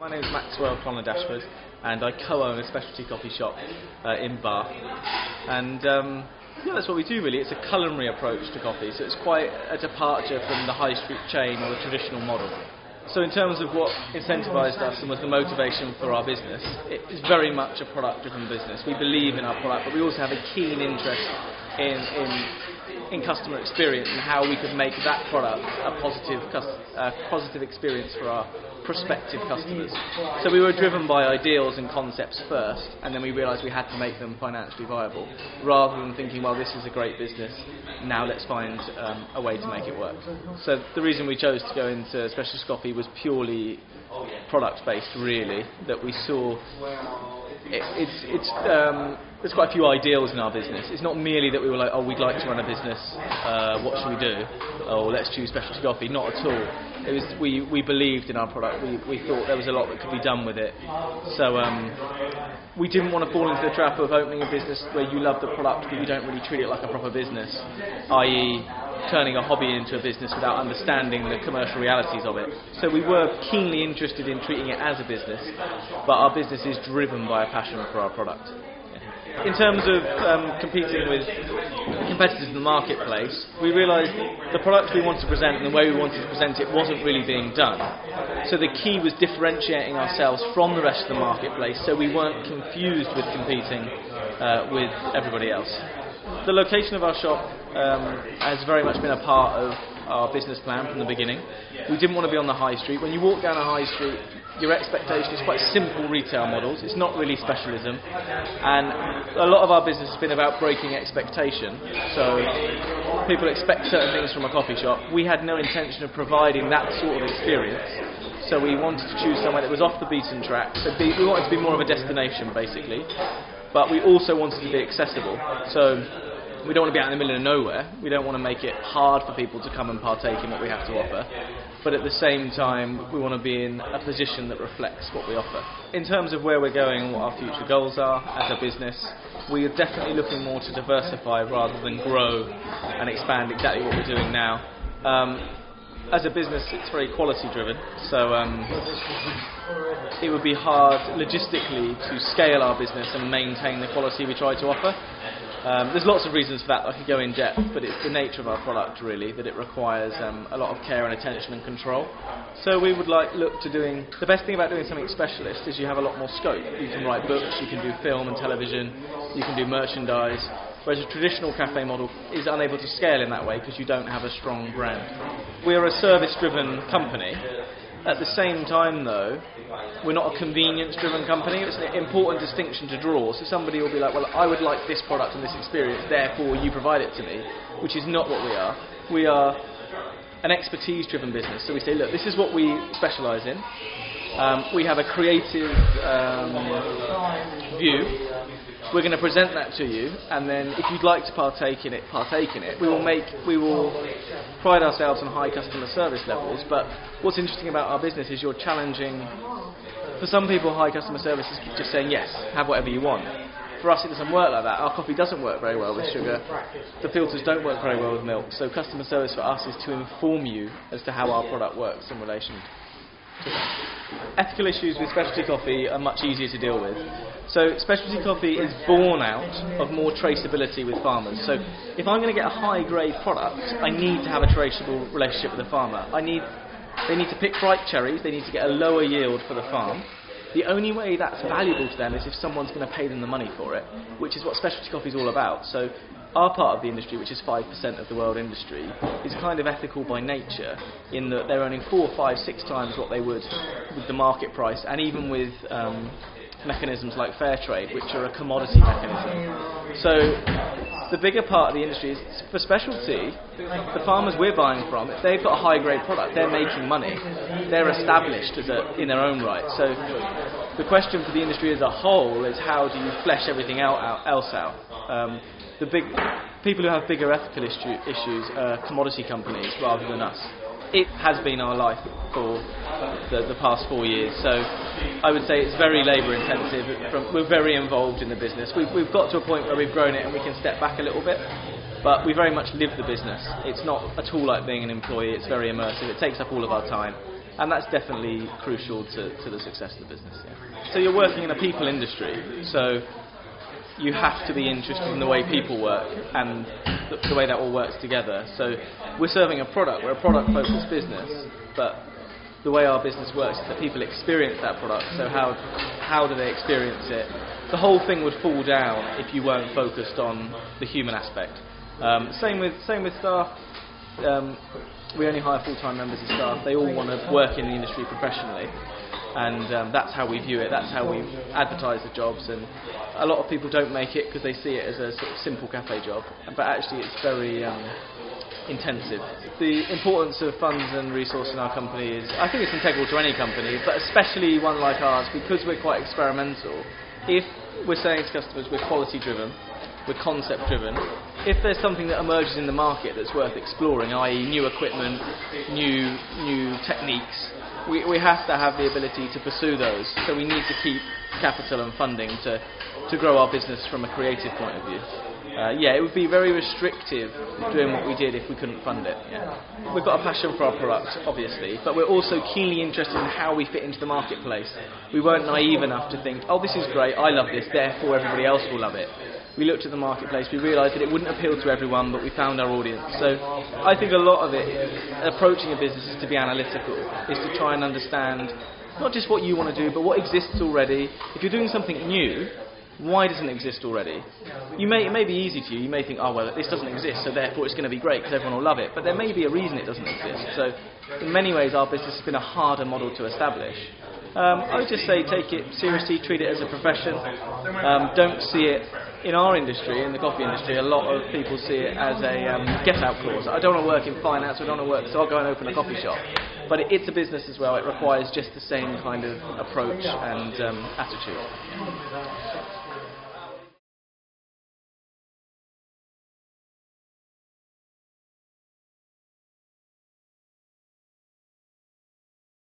My name is Maxwell Colonna Dashwood, and I co-own a specialty coffee shop in Bath. And yeah, that's what we do really. It's a culinary approach to coffee, so it's quite a departure from the high street chain or the traditional model. So in terms of what incentivised us and was the motivation for our business, it is very much a product-driven business. We believe in our product, but we also have a keen interest in customer experience and how we could make that product a positive experience for our prospective customers. So we were driven by ideals and concepts first, and then we realised we had to make them financially viable, rather than thinking, well, this is a great business, now let's find a way to make it work. So the reason we chose to go into specialty coffee was purely product-based, really, that we saw there's quite a few ideals in our business. It's not merely that we were like, oh, we'd like to run a business, what should we do? Oh, let's choose specialty coffee. Not at all. It was we believed in our product. We thought there was a lot that could be done with it. So we didn't want to fall into the trap of opening a business where you love the product but you don't really treat it like a proper business, i.e. turning a hobby into a business without understanding the commercial realities of it. So we were keenly interested in treating it as a business, but our business is driven by a passion for our product. In terms of competing with competitors in the marketplace, we realised the products we wanted to present and the way we wanted to present it wasn't really being done. So the key was differentiating ourselves from the rest of the marketplace so we weren't confused with competing with everybody else. The location of our shop has very much been a part of our business plan from the beginning. We didn't want to be on the high street. When you walk down a high street, your expectation is quite simple retail models. It's not really specialism, and a lot of our business has been about breaking expectation. So people expect certain things from a coffee shop. We had no intention of providing that sort of experience, so we wanted to choose somewhere that was off the beaten track. So we wanted to be more of a destination, basically, but we also wanted to be accessible. So we don't want to be out in the middle of nowhere. We don't want to make it hard for people to come and partake in what we have to offer. But at the same time, we want to be in a position that reflects what we offer. In terms of where we're going and what our future goals are as a business, we are definitely looking more to diversify rather than grow and expand exactly what we're doing now. As a business, it's very quality driven, so it would be hard logistically to scale our business and maintain the quality we try to offer. There's lots of reasons for that. I could go in depth, but it's the nature of our product really that it requires a lot of care and attention and control. So we would look to doing the best thing about doing something specialist is you have a lot more scope. You can write books, you can do film and television, you can do merchandise. Whereas a traditional cafe model is unable to scale in that way because you don't have a strong brand. We're a service-driven company. At the same time, though, we're not a convenience-driven company. It's an important distinction to draw. So somebody will be like, well, I would like this product and this experience, therefore you provide it to me, which is not what we are. We are an expertise-driven business. So we say, look, this is what we specialise in. We have a creative view. We're going to present that to you, and then if you'd like to partake in it. We will pride ourselves on high customer service levels, but what's interesting about our business is you're challenging. For some people, high customer service is just saying, yes, have whatever you want. For us, it doesn't work like that. Our coffee doesn't work very well with sugar. The filters don't work very well with milk. So customer service for us is to inform you as to how our product works in relation to that. Ethical issues with specialty coffee are much easier to deal with. So specialty coffee is born out of more traceability with farmers. So if I'm going to get a high-grade product, I need to have a traceable relationship with the farmer. They need to pick ripe cherries. They need to get a lower yield for the farm. The only way that's valuable to them is if someone's going to pay them the money for it, which is what specialty coffee is all about. So our part of the industry, which is 5% of the world industry, is kind of ethical by nature in that they're earning 4, 5, 6 times what they would with the market price, and even with mechanisms like fair trade, which are a commodity mechanism. So the bigger part of the industry is for specialty. The farmers we're buying from, if they've got a high-grade product, they're making money. They're established in their own right. So the question for the industry as a whole is how do you flesh everything else out? The big people who have bigger ethical issues are commodity companies rather than us. It has been our life for the past 4 years, so I would say it's very labour intensive. We're very involved in the business. We've got to a point where we've grown it and we can step back a little bit, but we very much live the business. It's not at all like being an employee. It's very immersive. It takes up all of our time, And that's definitely crucial to the success of the business. Yeah. So you're working in a people industry, so you have to be interested in the way people work and the way that all works together. So we're serving a product, we're a product-focused business, but the way our business works is that people experience that product. So how do they experience it? The whole thing would fall down if you weren't focused on the human aspect. Same with staff. We only hire full-time members of staff. They all want to work in the industry professionally, and that's how we view it. That's how we advertise the jobs. And a lot of people don't make it because they see it as a sort of simple cafe job, but actually it's very intensive. The importance of funds and resource in our company is, I think it's integral to any company, but especially one like ours, because we're quite experimental. If we're saying to customers we're quality-driven, we're concept-driven, if there's something that emerges in the market that's worth exploring, i.e. new equipment, new techniques, we have to have the ability to pursue those. So we need to keep capital and funding to grow our business from a creative point of view. It would be very restrictive doing what we did if we couldn't fund it. Yeah. We've got a passion for our product, obviously, but we're also keenly interested in how we fit into the marketplace. We weren't naive enough to think, oh, this is great, I love this, therefore everybody else will love it. We looked at the marketplace, we realised that it wouldn't appeal to everyone, but we found our audience. So I think a lot of it, approaching a business, is to be analytical, is to try and understand not just what you want to do, but what exists already. If you're doing something new, why doesn't it exist already? It may be easy to you. You may think, oh, well, this doesn't exist, so therefore it's going to be great because everyone will love it. But there may be a reason it doesn't exist. So in many ways, our business has been a harder model to establish. I would just say take it seriously, treat it as a profession. Don't see it, in our industry, in the coffee industry, a lot of people see it as a get-out clause. I don't want to work in finance, I don't want to work, so I'll go and open a coffee shop. But it's a business as well. It requires just the same kind of approach and attitude.